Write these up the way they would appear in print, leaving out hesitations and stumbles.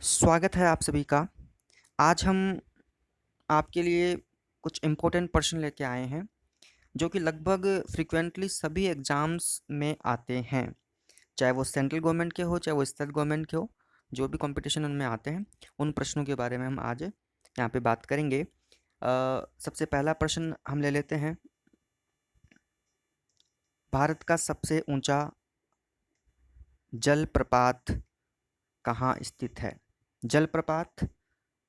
स्वागत है आप सभी का। आज हम आपके लिए कुछ इम्पोर्टेंट प्रश्न लेके आए हैं जो कि लगभग फ्रिक्वेंटली सभी एग्ज़ाम्स में आते हैं, चाहे वो सेंट्रल गवर्नमेंट के हो चाहे वो स्टेट गवर्नमेंट के हो। जो भी कंपटीशन उनमें आते हैं उन प्रश्नों के बारे में हम आज यहाँ पे बात करेंगे। सबसे पहला प्रश्न हम ले लेते हैं। भारत का सबसे ऊंचा जलप्रपात कहाँ स्थित है? जलप्रपात,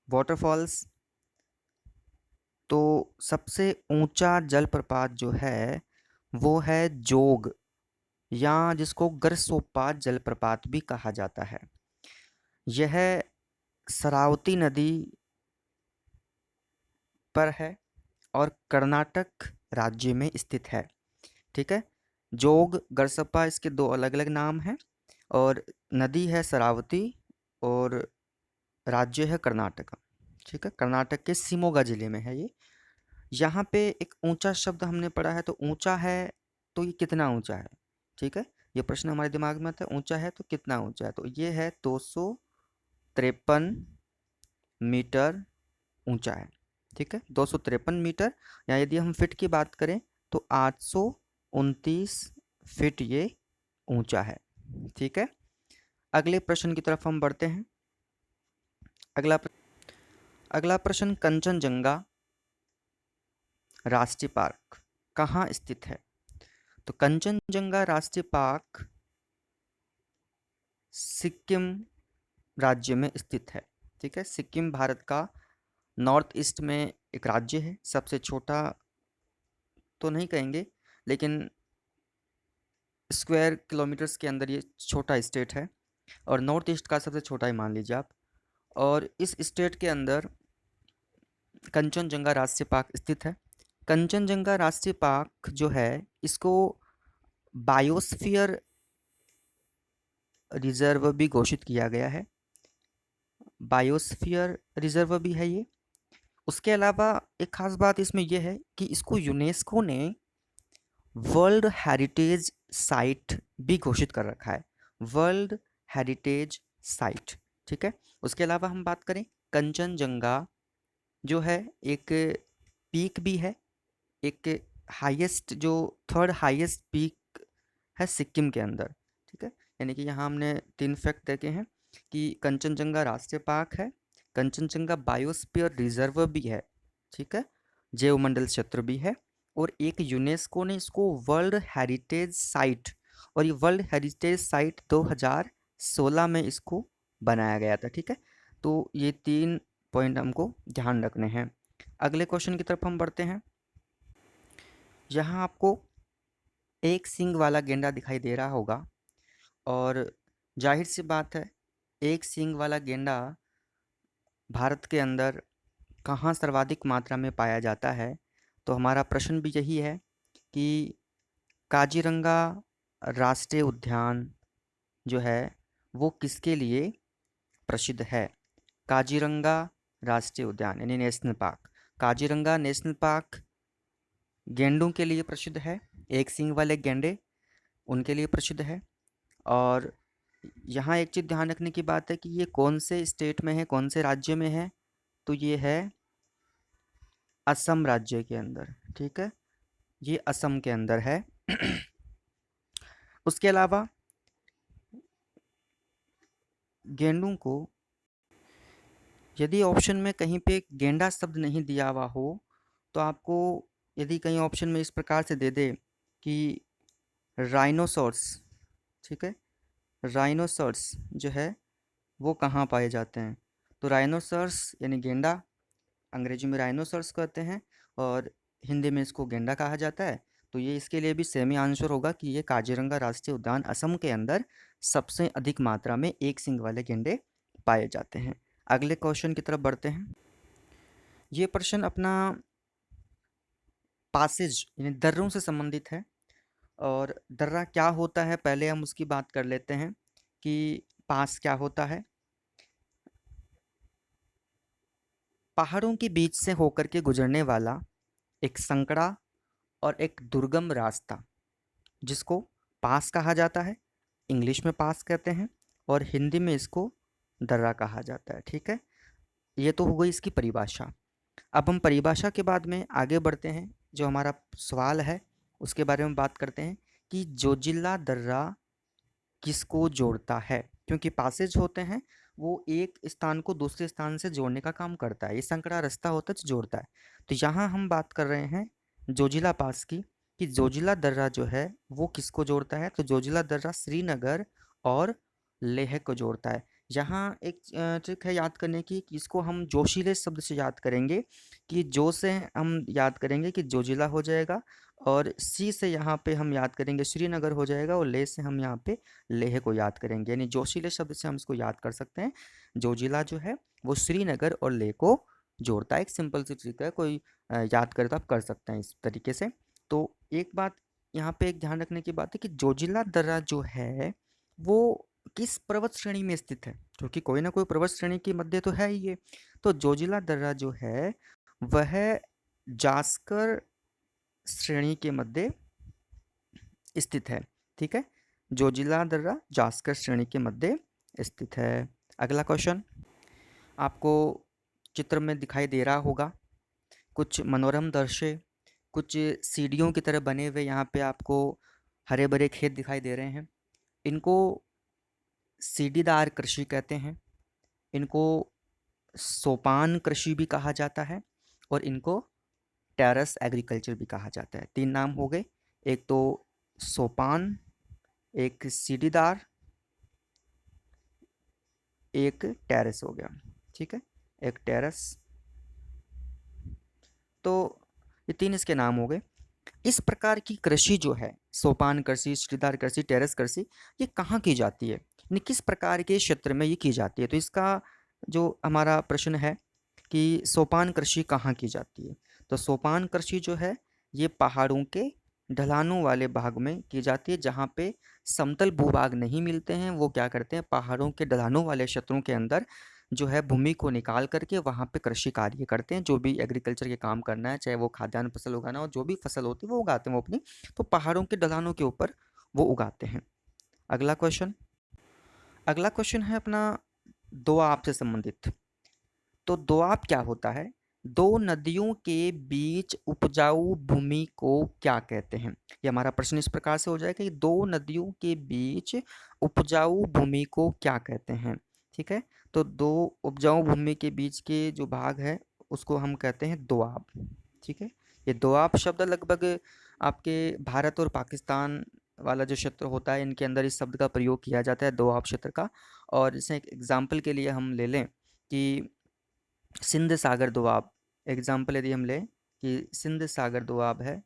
वाटरफॉल्स। तो सबसे ऊंचा जलप्रपात जो है वो है जोग, या जिसको गरसोप्पा जलप्रपात भी कहा जाता है। यह शरावती नदी पर है और कर्नाटक राज्य में स्थित है। ठीक है, जोग गरसप्पा इसके दो अलग अलग नाम हैं और नदी है शरावती और राज्य है कर्नाटक। ठीक है, कर्नाटक के शिमोगा जिले में है ये। यहाँ पे एक ऊंचा शब्द हमने पढ़ा है, तो ऊंचा है तो ये कितना ऊंचा है? ठीक है, ये प्रश्न हमारे दिमाग में आता है, ऊंचा है तो कितना ऊंचा है? तो ये है 253 मीटर ऊंचा है। ठीक है, 253 मीटर, या यदि हम फिट की बात करें तो 829 फिट ये ऊंचा है। ठीक है, अगले प्रश्न की तरफ हम बढ़ते हैं। अगला प्रश्न, कंचनजंगा राष्ट्रीय पार्क कहाँ स्थित है? तो कंचनजंगा राष्ट्रीय पार्क सिक्किम राज्य में स्थित है। ठीक है, सिक्किम भारत का नॉर्थ ईस्ट में एक राज्य है। सबसे छोटा तो नहीं कहेंगे, लेकिन स्क्वायर किलोमीटर्स के अंदर ये छोटा स्टेट है और नॉर्थ ईस्ट का सबसे छोटा ही मान लीजिए आप। और इस स्टेट के अंदर कंचनजंगा राष्ट्रीय पार्क स्थित है। कंचनजंगा राष्ट्रीय पार्क जो है इसको बायोस्फीयर रिजर्व भी घोषित किया गया है। बायोस्फीयर रिजर्व भी है ये। उसके अलावा एक खास बात इसमें यह है कि इसको यूनेस्को ने वर्ल्ड हेरिटेज साइट भी घोषित कर रखा है। World heritage site. ठीक है, उसके अलावा हम बात करें, कंचनजंगा जो है एक पीक भी है, एक हाईएस्ट जो थर्ड हाईएस्ट पीक है सिक्किम के अंदर। ठीक है, यानी कि यहाँ हमने 3 फैक्ट देखे हैं कि कंचनजंगा राष्ट्रीय पार्क है, कंचनजंगा बायोस्फीयर रिजर्व भी है। ठीक है, जैव मंडल क्षेत्र भी है, और एक यूनेस्को ने इसको वर्ल्ड हेरिटेज साइट, और ये वर्ल्ड हेरिटेज साइट 2016 में इसको बनाया गया था। ठीक है, तो ये 3 पॉइंट हमको ध्यान रखने हैं। अगले क्वेश्चन की तरफ हम बढ़ते हैं। यहाँ आपको एक सींग वाला गेंडा दिखाई दे रहा होगा, और जाहिर सी बात है, एक सींग वाला गेंडा भारत के अंदर कहाँ सर्वाधिक मात्रा में पाया जाता है? तो हमारा प्रश्न भी यही है कि काजीरंगा राष्ट्रीय उद्यान जो है वो किसके लिए प्रसिद्ध है? काजीरंगा राष्ट्रीय उद्यान यानी national park, Kaziranga national park गेंडों के लिए प्रसिद्ध है। एक सींग वाले गेंडे उनके लिए प्रसिद्ध है। और यहाँ एक चीज़ ध्यान रखने की बात है कि ये कौन से स्टेट में है, कौन से राज्य में है? तो ये है असम राज्य के अंदर। ठीक है, ये असम के अंदर है। उसके अलावा गेंडों को, यदि ऑप्शन में कहीं पे गेंडा शब्द नहीं दिया हुआ हो, तो आपको यदि कहीं ऑप्शन में इस प्रकार से दे दे कि राइनोसॉर्स, ठीक है, राइनोसॉर्स जो है वो कहाँ पाए जाते हैं? तो राइनोसॉर्स यानी गेंडा, अंग्रेजी में राइनोसॉर्स कहते हैं और हिंदी में इसको गेंडा कहा जाता है। तो ये इसके लिए भी सेम ही आंसर होगा कि ये काजीरंगा राष्ट्रीय उद्यान असम के अंदर सबसे अधिक मात्रा में एक सींग वाले गेंडे पाए जाते हैं। अगले क्वेश्चन की तरफ बढ़ते हैं। ये प्रश्न अपना पासेज यानी दर्रों से संबंधित है। और दर्रा क्या होता है, पहले हम उसकी बात कर लेते हैं कि पास क्या होता है। पहाड़ों के बीच से होकर के गुजरने वाला एक संकरा और एक दुर्गम रास्ता, जिसको पास कहा जाता है। इंग्लिश में पास कहते हैं और हिंदी में इसको दर्रा कहा जाता है। ठीक है, ये तो हो गई इसकी परिभाषा। अब हम परिभाषा के बाद में आगे बढ़ते हैं, जो हमारा सवाल है उसके बारे में बात करते हैं कि जोजिला दर्रा किसको जोड़ता है। क्योंकि पासेज होते हैं वो एक स्थान को दूसरे स्थान से जोड़ने का काम करता है, ये संकरा रास्ता होता है जो जोड़ता है। तो यहाँ हम बात कर रहे हैं जोजिला पास की, कि जोजिला दर्रा जो है वो किसको जोड़ता है। तो जोजिला दर्रा श्रीनगर और लेह को जोड़ता है। यहाँ एक ट्रिक है याद करने की, कि इसको हम जोशीले शब्द से याद करेंगे, कि जो से हम याद करेंगे कि जोजिला हो जाएगा, और सी से यहाँ पे हम याद करेंगे श्रीनगर हो जाएगा, और ले से हम यहाँ पे लेह को याद करेंगे। यानी जोशीले शब्द से हम इसको याद कर सकते हैं। जोजिला जो है वो श्रीनगर और लेह को जोड़ता है। एक सिंपल सी ट्रिक है, कोई याद करे तो आप कर सकते हैं इस तरीके से। तो एक बात यहाँ पे एक ध्यान रखने की बात है कि जोजिला दर्रा जो है वो किस पर्वत श्रेणी में स्थित है, क्योंकि कोई ना कोई पर्वत श्रेणी के मध्य तो है ही ये। तो जोजिला दर्रा जो है वह जास्कर श्रेणी के मध्य स्थित है। ठीक है, जोजिला दर्रा जास्कर श्रेणी के मध्य स्थित है। अगला क्वेश्चन आपको चित्र में दिखाई दे रहा होगा, कुछ मनोरम दृश्य, कुछ सीढ़ियों की तरह बने हुए यहाँ पे आपको हरे भरे खेत दिखाई दे रहे हैं। इनको सीढ़ीदार कृषि कहते हैं, इनको सोपान कृषि भी कहा जाता है, और इनको टेरेस एग्रीकल्चर भी कहा जाता है। तीन नाम हो गए, एक तो सोपान, एक सीढ़ीदार, एक टेरेस हो गया। ठीक है, एक टेरेस, तो ये तीन इसके नाम हो गए। इस प्रकार की कृषि जो है, सोपान कृषि, सीढ़ीदार कृषि, टेरेस कृषि, ये कहाँ की जाती है, यानी किस प्रकार के क्षेत्र में ये की जाती है। तो इसका जो हमारा प्रश्न है कि सोपान कृषि कहाँ की जाती है, तो सोपान कृषि जो है ये पहाड़ों के ढलानों वाले भाग में की जाती है। जहाँ पे समतल भूभाग नहीं मिलते हैं, वो क्या करते हैं, पहाड़ों के ढलानों वाले क्षेत्रों के अंदर जो है भूमि को निकाल करके वहाँ पे कृषि कार्य करते हैं। जो भी एग्रीकल्चर के काम करना है, चाहे वो खाद्यान्न फसल उगाना हो, जो भी फसल होती है वो उगाते हैं वो अपनी, तो पहाड़ों के ढलानों के ऊपर वो उगाते हैं। अगला क्वेश्चन, अगला क्वेश्चन है अपना दोआब से संबंधित। तो दोआब क्या होता है, दो नदियों के बीच उपजाऊ भूमि को क्या कहते हैं। ये हमारा प्रश्न इस प्रकार से हो जाएगा कि दो नदियों के बीच उपजाऊ भूमि को क्या कहते हैं। ठीक है, तो दो उपजाऊ भूमि के बीच के जो भाग है उसको हम कहते हैं दोआब। ठीक है, ये दोआब शब्द लगभग आपके भारत और पाकिस्तान वाला जो क्षेत्र होता है इनके अंदर इस शब्द का प्रयोग किया जाता है, दोआब क्षेत्र का। और जैसे एक एग्जाम्पल के लिए हम ले लें कि सिंध सागर दोआब, एग्जाम्पल यदि हम लें कि सिंध सागर दोआब है,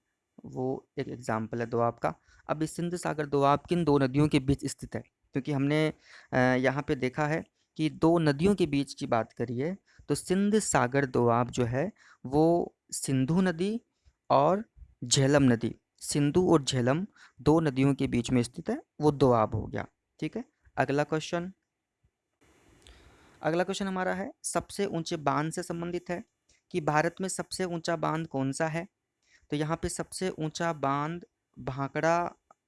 वो एक एग्जाम्पल है दोआब का। अब इस सिंध सागर दोआब किन दो नदियों के बीच स्थित है, क्योंकि हमने यहाँ पे देखा है कि दो नदियों के बीच की बात करी है। तो सिंध सागर दोआब जो है वो सिंधु नदी और झेलम नदी, सिंधु और झेलम दो नदियों के बीच में स्थित है, वो दोआब हो गया। ठीक है, अगला क्वेश्चन, अगला क्वेश्चन हमारा है सबसे ऊंचे बांध से संबंधित है, कि भारत में सबसे ऊंचा बांध कौन सा है। तो यहाँ पे सबसे ऊंचा बांध भांकड़ा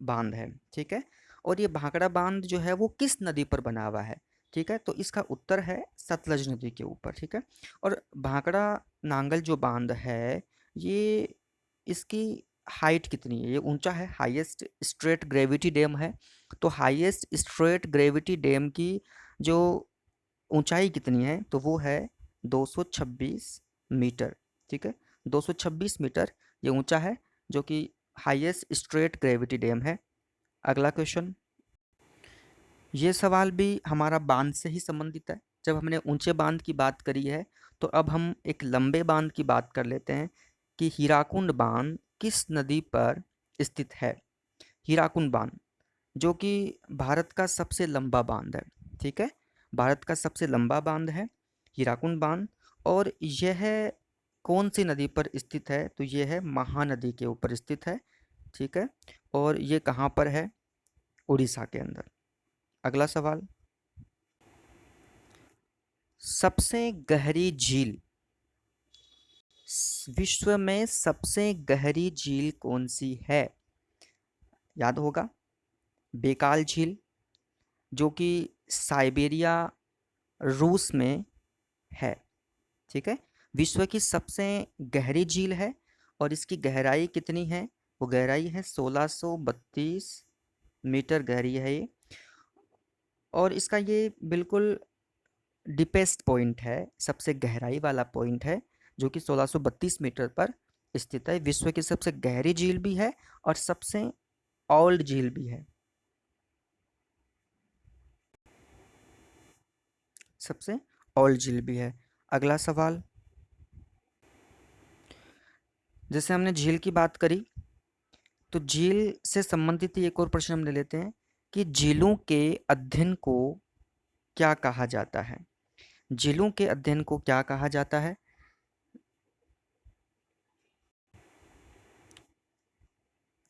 बांध है। ठीक है, और ये भांकड़ा बांध जो है वो किस नदी पर बना हुआ है। ठीक है, तो इसका उत्तर है सतलज नदी के ऊपर। ठीक है, और भांकड़ा नांगल जो बांध है ये, इसकी हाइट कितनी है, ये ऊंचा है, हाईएस्ट स्ट्रेट ग्रेविटी डैम है। तो हाईएस्ट स्ट्रेट ग्रेविटी डैम की जो ऊंचाई कितनी है, तो वो है 226 मीटर। ठीक है, 226 मीटर ये ऊंचा है, जो कि हाईएस्ट स्ट्रेट ग्रेविटी डैम है। अगला क्वेश्चन, ये सवाल भी हमारा बांध से ही संबंधित है। जब हमने ऊंचे बांध की बात करी है तो अब हम एक लंबे बांध की बात कर लेते हैं, कि हीराकुंड बांध किस नदी पर स्थित है। हीराकुंड बांध जो कि भारत का सबसे लंबा बांध है। ठीक है, भारत का सबसे लंबा बांध है हीराकुंड बांध, और यह कौन सी नदी पर स्थित है, तो यह है महानदी के ऊपर स्थित है। ठीक है, और ये कहाँ पर है, उड़ीसा के अंदर। अगला सवाल, सबसे गहरी झील, विश्व में सबसे गहरी झील कौन सी है। याद होगा बेकाल झील, जो कि साइबेरिया रूस में है। ठीक है, विश्व की सबसे गहरी झील है और इसकी गहराई कितनी है? वो गहराई है 1632 मीटर गहरी है ये। और इसका ये बिल्कुल डीपेस्ट पॉइंट है, सबसे गहराई वाला पॉइंट है, जो कि 1632 मीटर पर स्थित है। विश्व की सबसे गहरी झील भी है और सबसे ओल्ड झील भी है। सबसे ओल्ड झील भी है। अगला सवाल, जैसे हमने झील की बात करी, तो झील से संबंधित ही एक और प्रश्न हम ले लेते हैं कि झीलों के अध्ययन को क्या कहा जाता है? झीलों के अध्ययन को क्या कहा जाता है?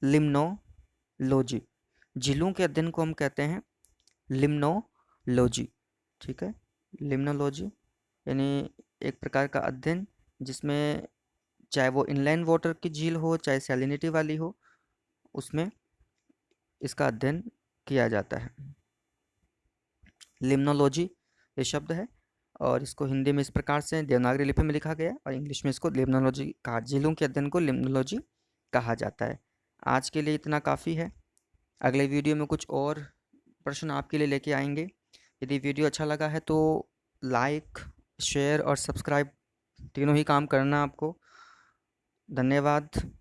लिम्नोलॉजी। झीलों के अध्ययन को हम कहते हैं लिम्नोलॉजी। ठीक है, लिम्नोलॉजी यानी एक प्रकार का अध्ययन जिसमें चाहे वो इनलैंड वाटर की झील हो चाहे सैलिनिटी वाली हो, उसमें इसका अध्ययन किया जाता है। लिम्नोलॉजी ये शब्द है और इसको हिंदी में इस प्रकार से देवनागरी लिपि में लिखा गया और इंग्लिश में इसको लिम्नोलॉजी कहा, झीलों के अध्ययन को लिम्नोलॉजी कहा जाता है। आज के लिए इतना काफ़ी है। अगले वीडियो में कुछ और प्रश्न आपके लिए लेके आएंगे। यदि वीडियो अच्छा लगा है तो लाइक, शेयर और सब्सक्राइब तीनों ही काम करना आपको। धन्यवाद।